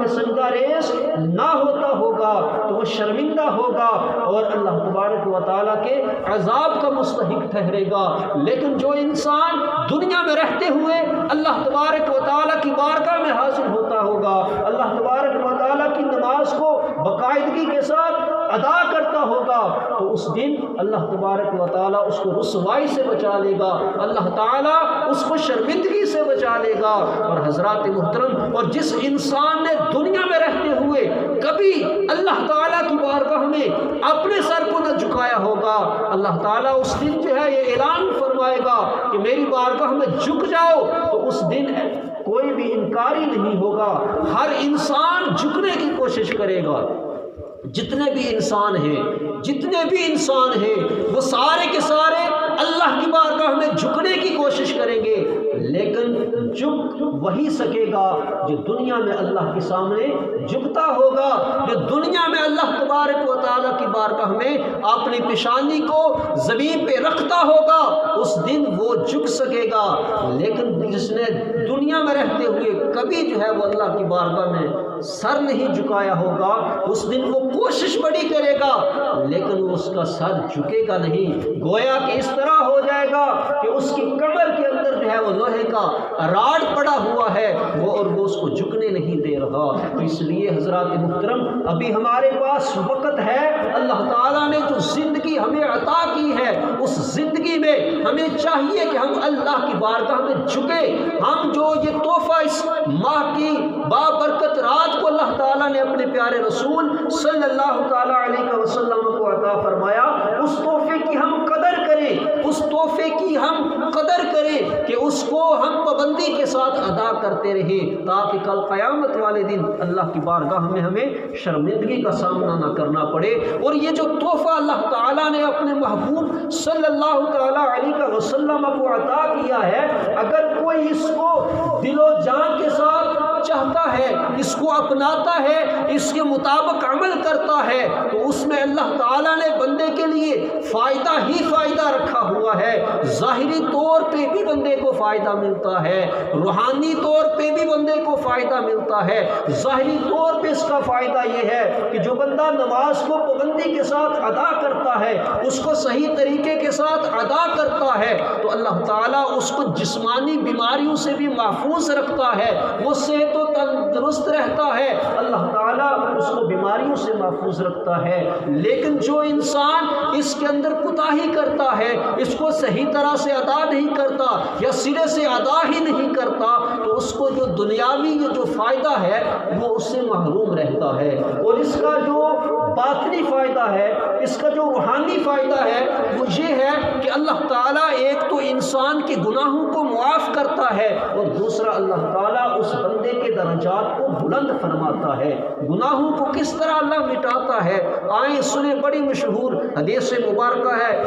کے سجدہ ریز نہ ہوتا ہوگا تو وہ شرمندہ ہوگا اور اللہ تبارک و تعالیٰ کے عذاب کا مستحق ٹھہرے گا۔ لیکن جو انسان دنیا میں رہتے ہوئے اللہ تبارک و تعالیٰ کی بارگاہ میں حاضر ہوتا ہوگا، اللہ تبارک و تعالیٰ کی نماز کو باقاعدگی کے ساتھ ادا کرتا ہوگا، تو اس دن اللہ تبارک و تعالیٰ اس کو رسوائی سے بچا لے گا، اللہ تعالیٰ اس کو شرمندگی سے بچا لے گا۔ اور حضرات محترم، اور جس انسان نے دنیا میں رہتے ہوئے کبھی اللہ تعالیٰ کی بارگاہ میں اپنے سر کو نہ جھکایا ہوگا، اللہ تعالیٰ اس دن جو ہے یہ اعلان فرمائے گا کہ میری بارگاہ میں جھک جاؤ، تو اس دن کوئی بھی انکاری نہیں ہوگا، ہر انسان جھکنے کی کوشش کرے گا۔ جتنے بھی انسان ہیں وہ سارے کے سارے اللہ کی بارگاہ میں جھکنے کی کوشش کریں گے، لیکن جھک وہی سکے گا جو دنیا میں اللہ کے سامنے جھکتا ہوگا، جو دنیا میں اللہ تبارک و تعالیٰ کی بارگاہ میں اپنی پیشانی کو زمین پہ رکھتا ہوگا، اس دن وہ جھک سکے گا۔ لیکن جس نے دنیا میں رہتے ہوئے کبھی جو ہے وہ اللہ کی بارگاہ میں سر نہیں جھکایا ہوگا، اس دن وہ کوشش بڑی کرے گا لیکن اس کا سر جھکے گا نہیں، گویا کہ اس طرح ہو جائے گا کہ اس کی کمر کے اندر جو ہے وہ لوہے کا راڈ پڑا ہوا ہے، اور وہ اس کو جھکنے نہیں دے رہا۔ تو اس لیے حضرات محترم، ابھی ہمارے پاس وقت ہے، اللہ تعالیٰ نے جو زندگی ہمیں عطا کی ہے اس زندگی میں ہمیں چاہیے کہ ہم اللہ کی بارگاہ میں جھکیں۔ ہم جو یہ تحفہ اس ماہ کی بابرکت رات کو اللہ تعالیٰ نے اپنے پیارے رسول صلی اللہ تعالیٰ علیہ وسلم کو عطا فرمایا، اس تحفے کی ہم قدر کریں، اس تحفے کی ہم قدر کریں کہ اس کو ہم پابندی کے ساتھ ادا کرتے رہیں، تاکہ کل قیامت والے دن اللہ کی بارگاہ میں ہمیں شرمندگی کا سامنا نہ کرنا پڑے۔ اور یہ جو تحفہ اللہ تعالیٰ نے اپنے محبوب صلی اللہ تعالیٰ علیہ وسلم کو عطا کیا ہے، اگر کوئی اس کو دل و جان کے ساتھ چاہتا ہے، اس کو اپناتا ہے، اس کے مطابق عمل کرتا ہے، تو اس میں اللہ تعالیٰ نے بندے کے لیے فائدہ ہی فائدہ رکھا ہوا ہے۔ ظاہری طور پہ بھی بندے کو فائدہ ملتا ہے، روحانی طور پہ بھی بندے کو فائدہ ملتا ہے۔ ظاہری طور پہ اس کا فائدہ یہ ہے کہ جو بندہ نماز کو پابندی کے ساتھ ادا کرتا ہے، اس کو صحیح طریقے کے ساتھ ادا کرتا ہے، تو اللہ تعالیٰ اس کو جسمانی بیماریوں سے بھی محفوظ رکھتا ہے، وہ صحت و تندرست رہتا ہے، اللہ تعالیٰ اس کو بیماریوں سے محفوظ رکھتا ہے۔ لیکن جو انسان اس کے اندر کوتاہی کرتا ہے، اس کو صحیح طرح سے ادا نہیں کرتا یا سرے سے ادا ہی نہیں کرتا، تو اس کو جو دنیاوی جو فائدہ ہے وہ اس سے محروم رہتا ہے، اور اس کا جو باطنی فائدہ ہے، اس کا جو روحانی فائدہ ہے وہ یہ ہے کہ اللہ تعالیٰ ایک تو انسان کے گناہوں کو معاف کرتا ہے، اور دوسرا اللہ تعالیٰ اس بندے کے درجات کو بلند فرماتا ہے۔ گناہوں کو کس طرح اللہ مٹاتا ہے، آئیں سنیں، بڑی مشہور حدیث مبارکہ ہے۔